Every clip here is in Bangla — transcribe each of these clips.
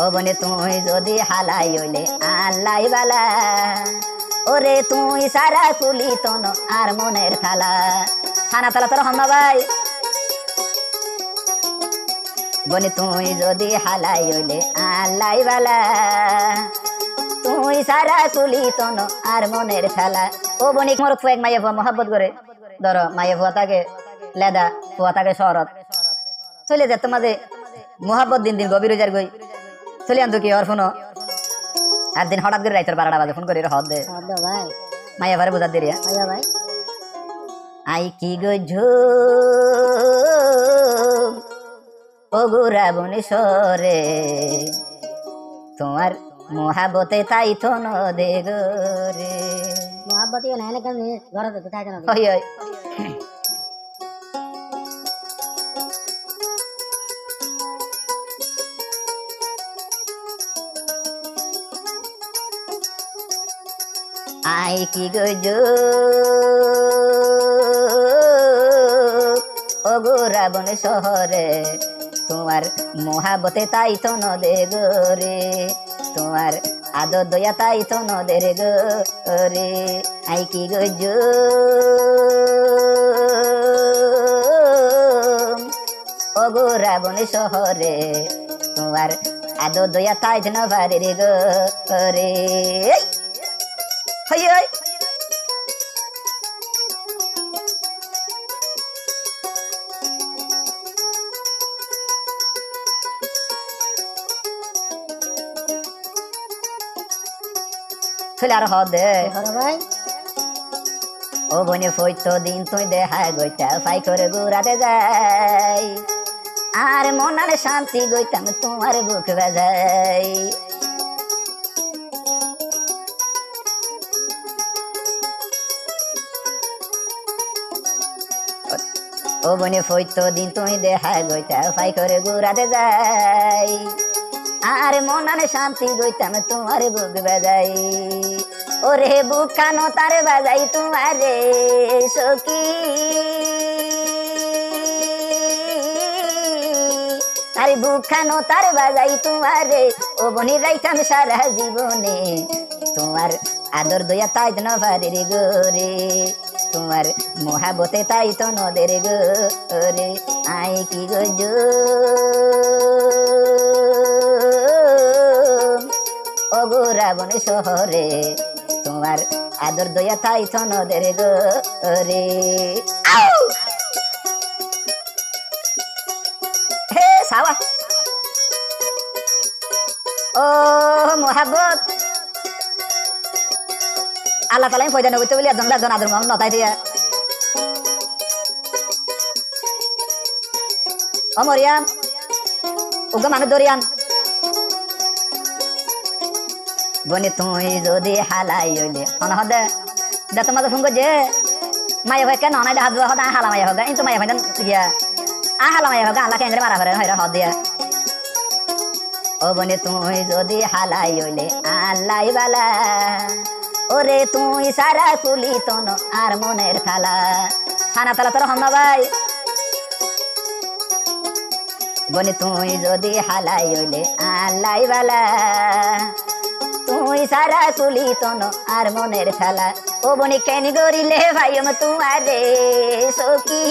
ও বনে তুই যদি হালাই হইলে আল্লাই বালা ওরে তুই সারা কুলি তন আর মনের খালা ছানা তালা তোর হম না ভাই বনে তুই যদি হালাই হইলে আল্লাই বালা তুই সারা কুলি তন আর মনের খেলা ও বনিক মোর ফুয়েক মাইয়া ফুয়া মহাব্বত করে ধরো মাইয়া ফুয়া তাকে লেদা ফুয়া তাকে শহরত চলে যেত মাঝে মহাব্বত দিন দিন গভীর যার গই চলে আনতো কি ওর ফোনো আর দিন হঠাৎ করে রাইতের 12টা বাজে ফোন করে হদ দে ভাই মাইয়া ভারে বুঝার দেরি ভাই আই কি গো ঝু ও গোরা বনেশ্বরে তোমার মহাবতে তাই তো নদে গরে মহাব্বত না এনে কেন ঘরে তো তাই না ওই ওই আই কি গজো ও গোরা বনেশ্বরে তোমার মহাবতে তাই তো নদে গরে তোমার আদর দয়া তাই তো নদের গরে আই কি গজো ও গোরা বনেশ্বরে তোমার আদর দয়া তাই তো নবারের গরে হই হই চলে আর হদে ভাই ও বনে ফইতো দিন তুই দেখা গইতা ফাই করে ঘুরাতে যাই আর মনার শান্তি গইতাম তোমার বুক বাজাই ও বনে ফইতো দিন তুই দেখা গইতা ফাই করে ঘুরাতে যাই আর মনার শান্তি গইতাম তোমার বুক বাজাই ওরে বুক খানো তার বাজাই তোমারে সখী আরে বুক খানো তার বাজাই তোমারে ও বনি রাইতাম সারা জীবনে তোমার আদর দয়া তাই নভারের গোরে তোমার মহাবতে তাই তো নদের গোরে আই কি গজো ও গোরা বনেশ্বরে তোমার আদর দয়া তাই তো নদের গোরে হে সাওয়া ও মহাব্বত আল্লাহ তাআলা আমি পয়দা নগতে বলি একজন একজন আদর মহম্মদ নতাই দিয়া ও মরিয়াম ওগো মানুষ দরিয়ান বনে তুই যদি হালাই হইলে অন হদে দে তোমাদের ফোন করছে মায়া ভাই কেন নাই হাত হদা হালা মায়া হোগা কিন্তু মায়া ভাই গিয়া হালা মায়া হোগা আল্লাহ কেন মারা করে হইরা হদ দিয়া ও বনে তুই যদি হালাই হইলে আল্লাহ বালা ওরে তুই সারা কুলি তন আর মনের খালা ছানা তালা তোর হম ভাই বনে তুই যদি হালাই হইলে আল্লাহ বালা তুই সারা কুলি তন আর মনের খেলা ও বনি কেন গরিলে ভাই তোমারে সখী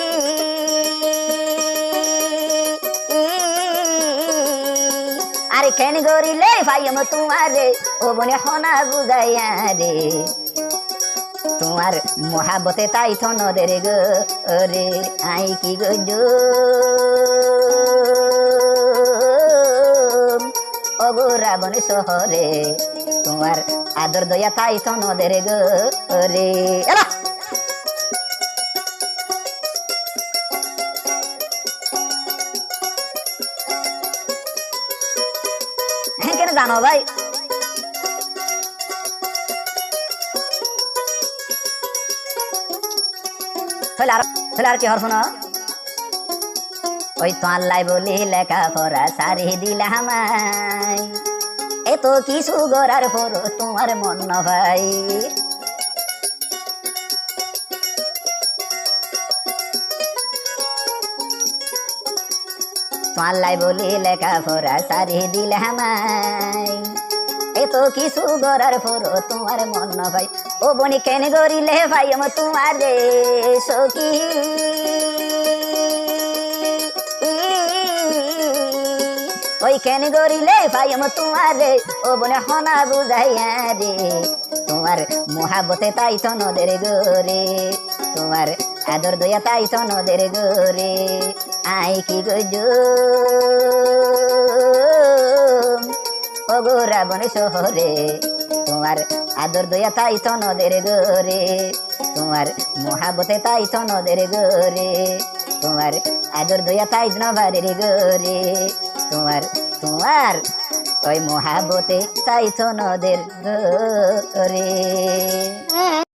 আরে কেন গরিলে ভাই তোমারে ও বনে হনা বুঝাইয়া রে তোমার মহাবতে তাই তো নদের গোরে আই কি গজো ও গোরা বনেশ্বরে তোমার আদর দয়া তাই তো নদের গোরে এলা হ্যাঁ কেন জানো ভাই আর কি হর শোনো ওই তো আল্লাহ বলি লেখা পড়া সারি দিলা আমায় এত কিছু গড়ার পর তোমার মন ভাই পাল্লাই বলি লেখা পড়া সারি দিলে হামাই এত কিছু গড়ার পরও তোমার মন না ভাই ও বনি কেন গরিলে ভাই আমার তোমার রে সখী ওই কেন গরিলে ভাই আমার তোমার রে ও বনে হনা বুঝাইয়া রে তোমার মহাবতে তাই তো নদের গোরে তোমার আদর দয়া তাই তো নদের গোরে আই কি গজো ও গো রাবণ শহরে তোমার আদর দয়া তাই তো নদের গোরে তোমার মহাবতে তাই তো নদের গোরে তোমার আদর দয়া তাই নবারের গোরে তোমার তোমার ওই মহাবতে তাই তো নদের গোরে